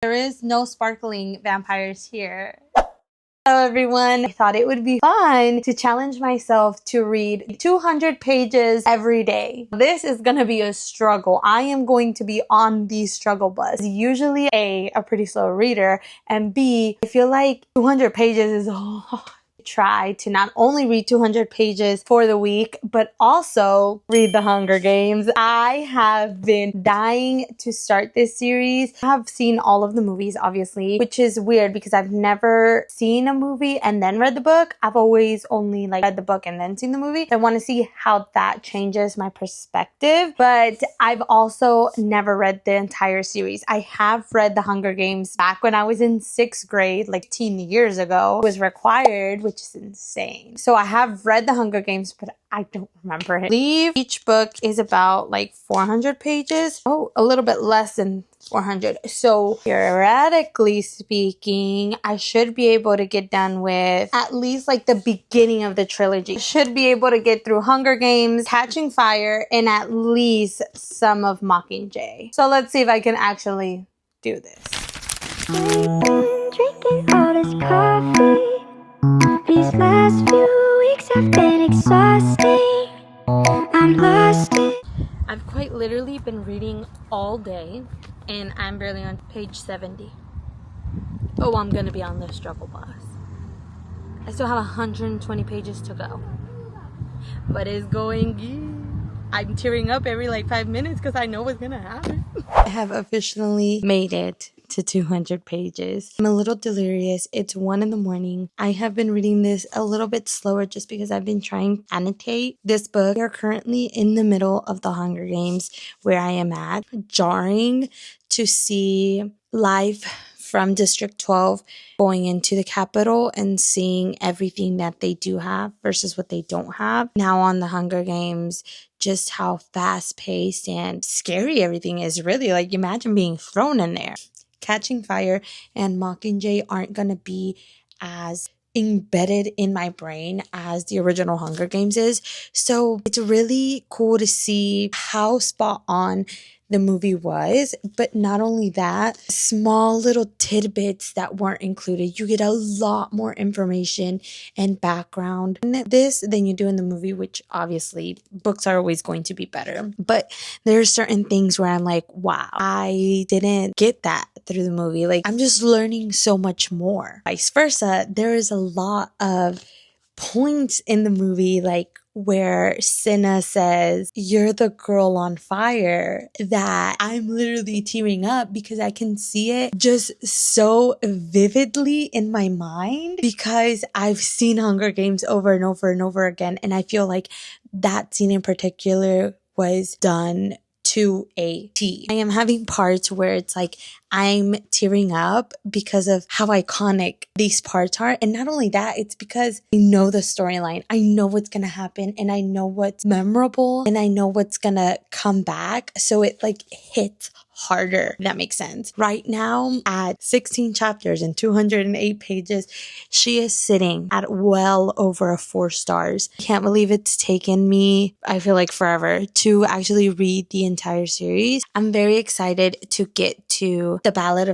There is no sparkling vampires here. Hello everyone, I thought it would be fun to challenge myself to read 200 pages every day. This is gonna be a struggle. I am going to be on the struggle bus. Usually a pretty slow reader, and B, I feel like 200 pages is try to not only read 200 pages for the week, but also read The Hunger Games. I have been dying to start this series. I have seen all of the movies, obviously, which is weird because I've never seen a movie and then read the book. I've always only read the book and then seen the movie. I want to see how that changes my perspective, but I've also never read the entire series. I have read The Hunger Games back when I was in 6th grade, like 10 years ago. It was required, which is insane. So I have read The Hunger Games, but I don't remember it. I believe each book is about like 400 pages. Oh, a little bit less than 400. So theoretically speaking, I should be able to get done with at least like the beginning of the trilogy. I should be able to get through Hunger Games, Catching Fire, and at least some of Mockingjay. So let's see if I can actually do this. Drinking all this coffee. These last few weeks have been exhausting. I'm lost. I've quite literally been reading all day, and I'm barely on page 70. Oh, I'm gonna be on the struggle bus. I still have 120 pages to go, but it's going good. I'm tearing up every like 5 minutes because I know what's gonna happen. I have officially made it to 200 pages. I'm a little delirious. It's 1 in the morning. I have been reading this a little bit slower just because I've been trying to annotate this book. We are currently in the middle of the Hunger Games where I am at. Jarring to see life from District 12 going into the Capitol and seeing everything that they do have versus what they don't have. Now on the Hunger Games, just how fast-paced and scary everything is, really. Like, imagine being thrown in there. Catching Fire and Mockingjay aren't going to be as embedded in my brain as the original Hunger Games is. So it's really cool to see how spot on the movie was, but not only that, small little tidbits that weren't included. You get a lot more information and background in this than you do in the movie, which obviously books are always going to be better. But there are certain things where I'm like, wow, I didn't get that through the movie. Like, I'm just learning so much more. Vice versa, there is a lot of points in the movie, like where Cinna says, "You're the girl on fire," that I'm literally tearing up because I can see it just so vividly in my mind because I've seen Hunger Games over and over and over again. And I feel like that scene in particular was done to a T. I am having parts where it's like I'm tearing up because of how iconic these parts are. And not only that, it's because I know the storyline. I know what's going to happen and I know what's memorable and I know what's going to come back. So it like hits harder, if that makes sense. Right now at 16 chapters and 208 pages, she is sitting at well over 4 stars. I can't believe it's taken me, I feel like forever, to actually read the entire series. I'm very excited to get to the Ballad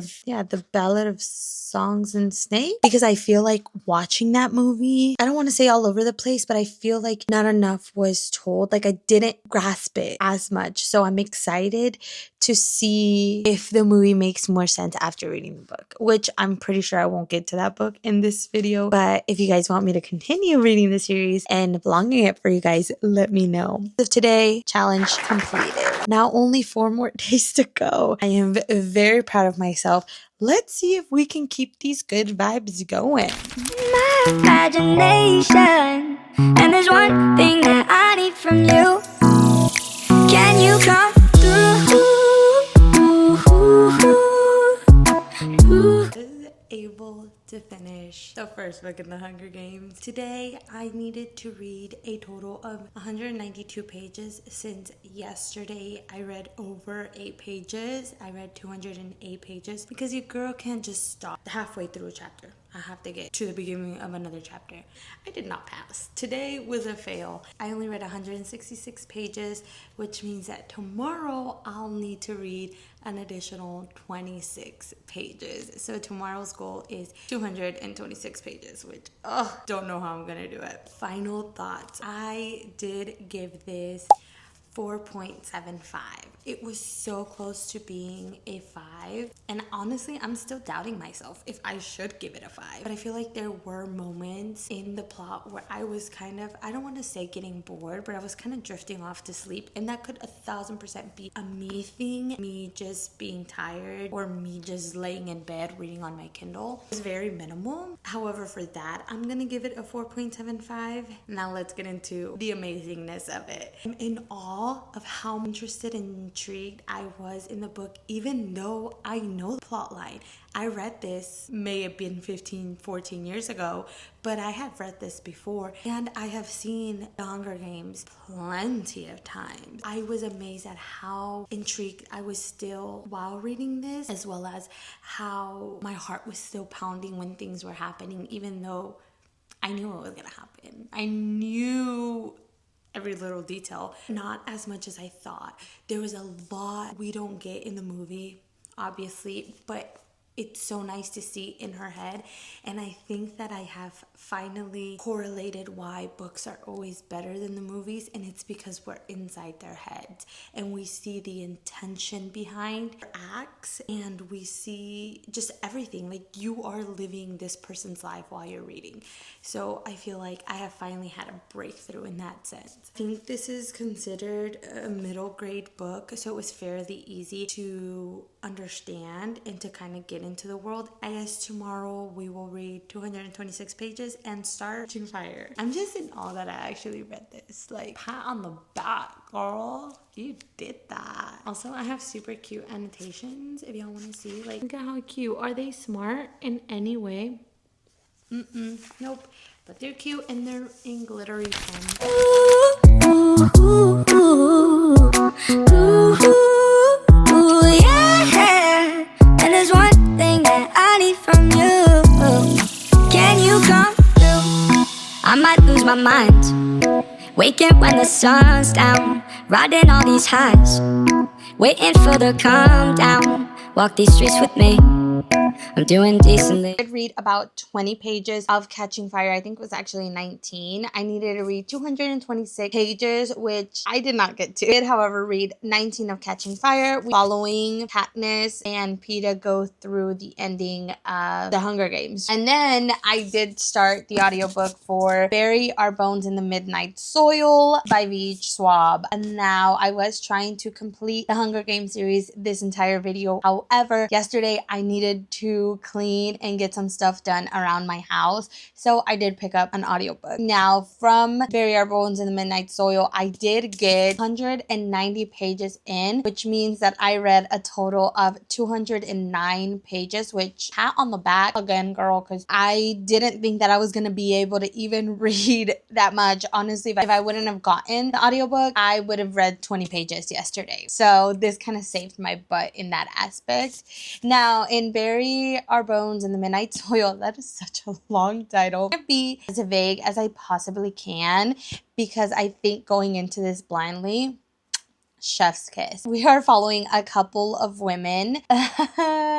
of Songs and Snakes, because I feel like watching that movie, I don't want to say all over the place, but I feel like not enough was told. Like I didn't grasp it as much. So I'm excited to see if the movie makes more sense after reading the book, which I'm pretty sure I won't get to that book in this video. But if you guys want me to continue reading the series and vlogging it for you guys, let me know. So today, challenge completed. Now only 4 more days to go. I am very proud of myself. Let's see if we can keep these good vibes going. My imagination, and there's one thing that I need from you. Can you come through? Was able to finish the first book in the Hunger Games. Today, I needed to read a total of 192 pages since yesterday I read over 8 pages. I read 208 pages because your girl can't just stop halfway through a chapter. I have to get to the beginning of another chapter. I did not pass. Today was a fail. I only read 166 pages, which means that tomorrow I'll need to read an additional 26 pages. So tomorrow's goal is 226 pages, which, don't know how I'm gonna do it. Final thoughts. I did give this 4.75. It was so close to being a 5. And honestly, I'm still doubting myself if I should give it a 5. But I feel like there were moments in the plot where I was kind of, I don't want to say getting bored, but I was kind of drifting off to sleep. And that could 1000% be a me thing, me just being tired, or me just laying in bed reading on my Kindle. It was very minimal. However, for that, I'm going to give it a 4.75. Now let's get into the amazingness of it. I'm in awe of how interested and intrigued I was in the book, even though I know the plot line. I read this, may have been 14 years ago, but I have read this before, and I have seen The Hunger Games plenty of times. I was amazed at how intrigued I was still while reading this, as well as how my heart was still pounding when things were happening, even though I knew it was gonna happen. I knew every little detail, not as much as I thought. There was a lot we don't get in the movie, obviously, but it's so nice to see in her head. And I think that I have finally correlated why books are always better than the movies, and it's because we're inside their heads and we see the intention behind their acts, and we see just everything. Like, you are living this person's life while you're reading. So I feel like I have finally had a breakthrough in that sense. I think this is considered a middle grade book, so it was fairly easy to understand and to kind of get into the world. I guess tomorrow we will read 226 pages and start Catching Fire. I'm just in awe that I actually read this. Like, pat on the back, girl. You did that. Also, I have super cute annotations if y'all want to see. Like, look at how cute. Are they smart in any way? Nope. But they're cute and they're in glittery pens. Yeah. And there's one thing that I need from you. Can you come through? I might lose my mind, waking when the sun's down, riding all these highs, waiting for the calm down. Walk these streets with me, I'm doing decently. I did read about 20 pages of Catching Fire. I think it was actually 19. I needed to read 226 pages, which I did not get to. I did, however, read 19 of Catching Fire, following Katniss and Peeta go through the ending of The Hunger Games. And then I did start the audiobook for Bury Our Bones in the Midnight Soil by V.H. Schwab. And now I was trying to complete the Hunger Games series this entire video. However, yesterday I needed to clean and get some stuff done around my house, so I did pick up an audiobook. Now, from Bury Our Bones in the Midnight Soil, I did get 190 pages in, which means that I read a total of 209 pages, which, pat on the back again, girl, because I didn't think that I was gonna be able to even read that much. Honestly, if I wouldn't have gotten the audiobook, I would have read 20 pages yesterday. So this kind of saved my butt in that aspect. Now, in Bury Our Bones in the Midnight Soil, that is such a long title. I'm gonna be as vague as I possibly can, because I think going into this blindly, chef's kiss. We are following a couple of women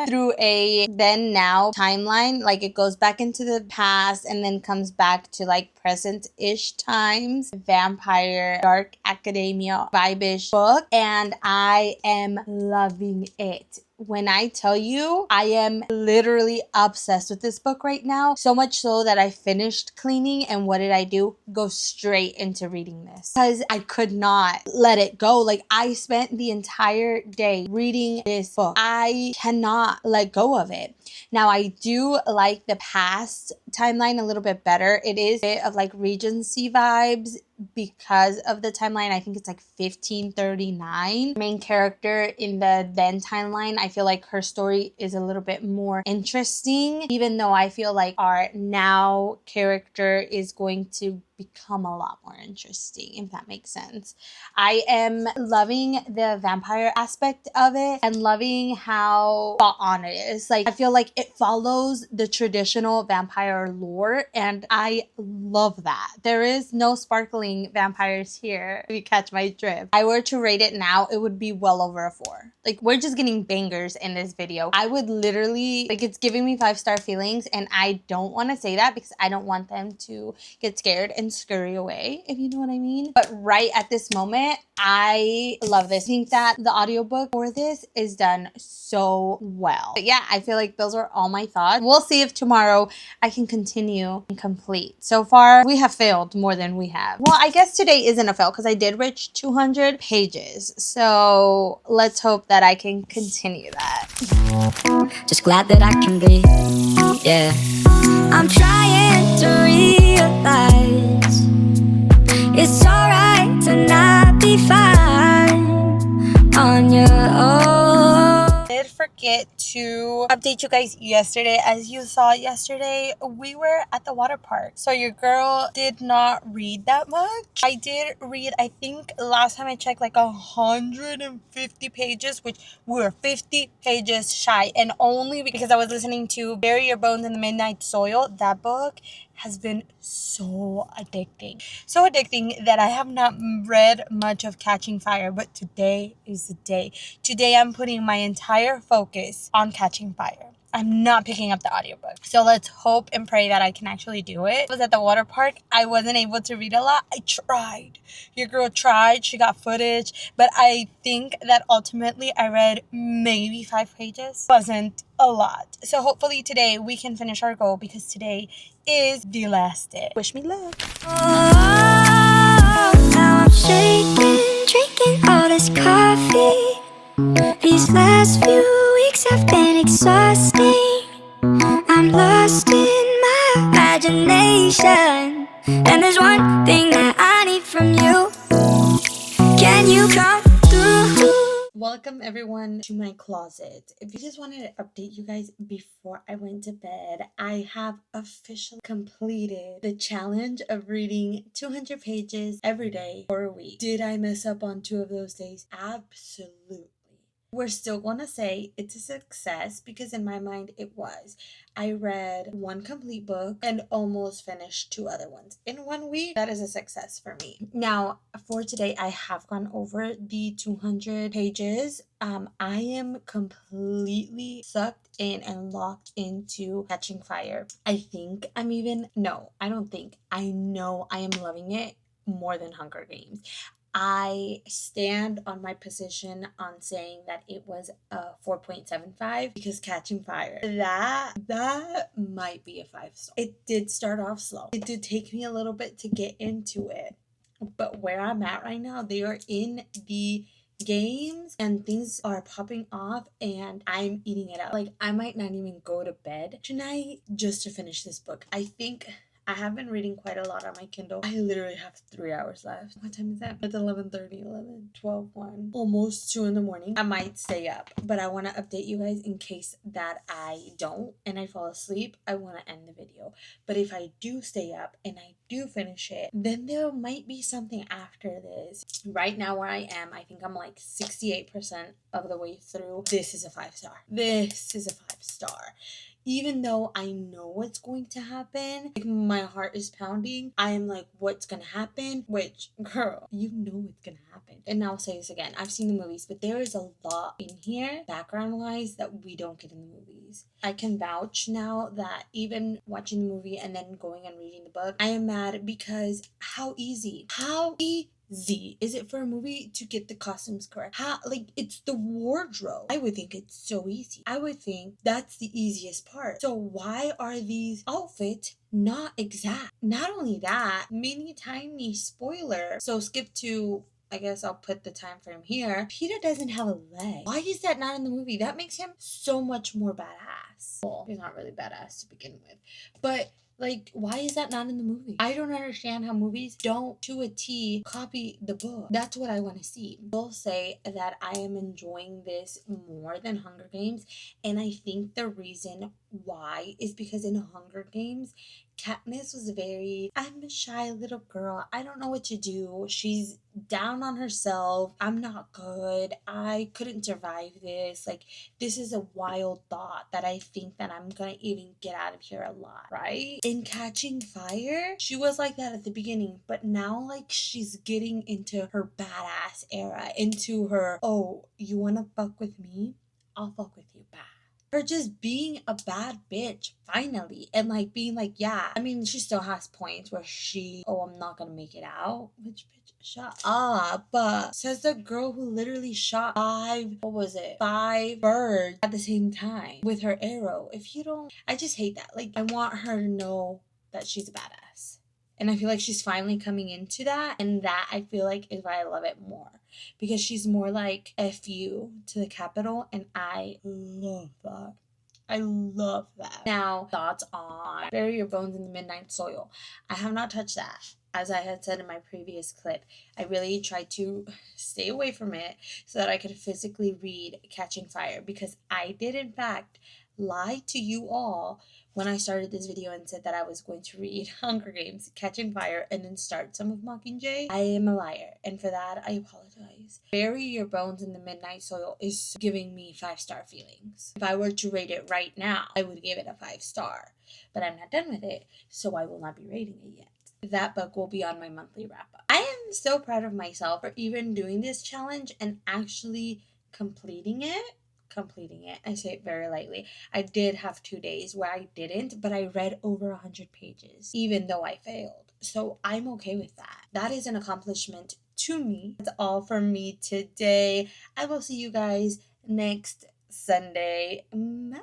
through a then now timeline. Like, it goes back into the past and then comes back to like present-ish times. Vampire, dark academia vibe-ish book, and I am loving it. When I tell you, I am literally obsessed with this book right now. So much so that I finished cleaning, and what did I do? Go straight into reading this, because I could not let it go. Like, I spent the entire day reading this book. I cannot let go of it. Now, I do like the past timeline a little bit better. It is a bit of like Regency vibes because of the timeline. I think it's like 1539. Main character in the then timeline, I feel like her story is a little bit more interesting, even though I feel like our now character is going to become a lot more interesting, if that makes sense. I am loving the vampire aspect of it and loving how spot on it is. Like, I feel like it follows the traditional vampire lore, and I love that. There is no sparkling vampires here, if you catch my drift. If I were to rate it now, it would be well over a 4. Like, we're just getting bangers in this video. I would literally, like, it's giving me 5-star feelings, and I don't want to say that because I don't want them to get scared and scurry away, if you know what I mean. But right at this moment, I love this. I think that the audiobook for this is done so well. But yeah, I feel like those are all my thoughts. We'll see if tomorrow I can continue and complete. So far, we have failed more than we have. Well, I guess today isn't a fail because I did reach 200 pages. So let's hope that I can continue that. Just glad that I can breathe. Yeah, I'm trying to realize it's alright to not be fine on your own. I did forget to update you guys yesterday. As you saw yesterday, we were at the water park. So your girl did not read that much. I did read, I think last time I checked, like 150 pages, which we were 50 pages shy. And only because I was listening to Bury Your Bones in the Midnight Soil. That book has been so addicting. So addicting that I have not read much of Catching Fire, but today is the day. Today I'm putting my entire focus on Catching Fire. I'm not picking up the audiobook. So let's hope and pray that I can actually do it. I was at the water park. I wasn't able to read a lot. I tried. Your girl tried. She got footage. But I think that ultimately I read maybe 5 pages. Wasn't a lot. So hopefully today we can finish our goal because today is the last day. Wish me luck. Oh, now I'm shaking, drinking all this coffee. These last few weeks have been exhausting. I'm lost in my imagination, and there's one thing that I need from you. Can you come through? Welcome everyone to my closet. If you just wanted to update you guys before I went to bed, I have officially completed the challenge of reading 200 pages every day for a week. Did I mess up on 2 of those days? Absolutely. We're still going to say it's a success because in my mind it was. I read 1 complete book and almost finished 2 other ones in 1 week. That is a success for me. Now, for today, I have gone over the 200 pages. I am completely sucked in and locked into Catching Fire. I think I'm even, no, I don't think. I know I am loving it more than Hunger Games. I stand on my position on saying that it was a 4.75 because Catching Fire, that might be a 5-star. It did start off slow. It did take me a little bit to get into it. But where I'm at right now, they are in the games and things are popping off and I'm eating it up. Like, I might not even go to bed tonight just to finish this book. I think I have been reading quite a lot on my Kindle. I literally have 3 hours left. What time is that? It's 11:30, 11, 12, 1, almost 2 in the morning. I might stay up, but I want to update you guys in case that I don't and I fall asleep. I want to end the video. But if I do stay up and I do finish it, then there might be something after this. Right now where I am, I think I'm like 68% of the way through. This is a 5-star. This is a 5-star. Even though I know what's going to happen, like my heart is pounding. I am like, what's gonna happen? Which, girl, you know what's gonna happen. And I'll say this again, I've seen the movies, but there is a lot in here, background-wise, that we don't get in the movies. I can vouch now that even watching the movie and then going and reading the book, I am mad because how easy is it for a movie to get the costumes correct? It's the wardrobe. I would think it's so easy. I would think that's the easiest part. So why are these outfits not exact? Not only that, mini tiny spoiler. So skip to, I guess I'll put the time frame here. Peter doesn't have a leg. Why is that not in the movie? That makes him so much more badass. Well, he's not really badass to begin with. But Like, why is that not in the movie? I don't understand how movies don't, to a T, copy the book. That's what I want to see. I'll say that I am enjoying this more than Hunger Games, and I think the reason why is because in Hunger Games, Katniss was very, I'm a shy little girl. I don't know what to do. She's down on herself. I'm not good. I couldn't survive this. Like, this is a wild thought that I think that I'm gonna even get out of here alive, right? In Catching Fire, she was like that at the beginning, but now like she's getting into her badass era, into her, oh, you wanna fuck with me? I'll fuck with you back. Her just being a bad bitch finally, and like being like, yeah, I mean, she still has points where I'm not gonna make it out. Which bitch, shut up. But says the girl who literally shot five birds at the same time with her arrow. If you don't, I just hate that. Like, I want her to know that she's a badass. And I feel like she's finally coming into that. And that I feel like is why I love it more. Because she's more like F you to the capital. And I love that. I love that. Now, thoughts on Bury Your Bones in the Midnight Soil. I have not touched that. As I had said in my previous clip, I really tried to stay away from it so that I could physically read Catching Fire, because I did in fact lie to you all when I started this video and said that I was going to read Hunger Games, Catching Fire, and then start some of Mockingjay. I am a liar, and for that I apologize. Bury Your Bones in the Midnight Soil is giving me 5-star feelings. If I were to rate it right now, I would give it a 5-star, but I'm not done with it, so I will not be rating it yet. That book will be on my monthly wrap up. I am so proud of myself for even doing this challenge and actually completing it. I say it very lightly. I did have 2 days where I didn't, but I read over 100 pages, even though I failed. So I'm okay with that. That is an accomplishment to me. That's all from me today. I will see you guys next Sunday. Bye.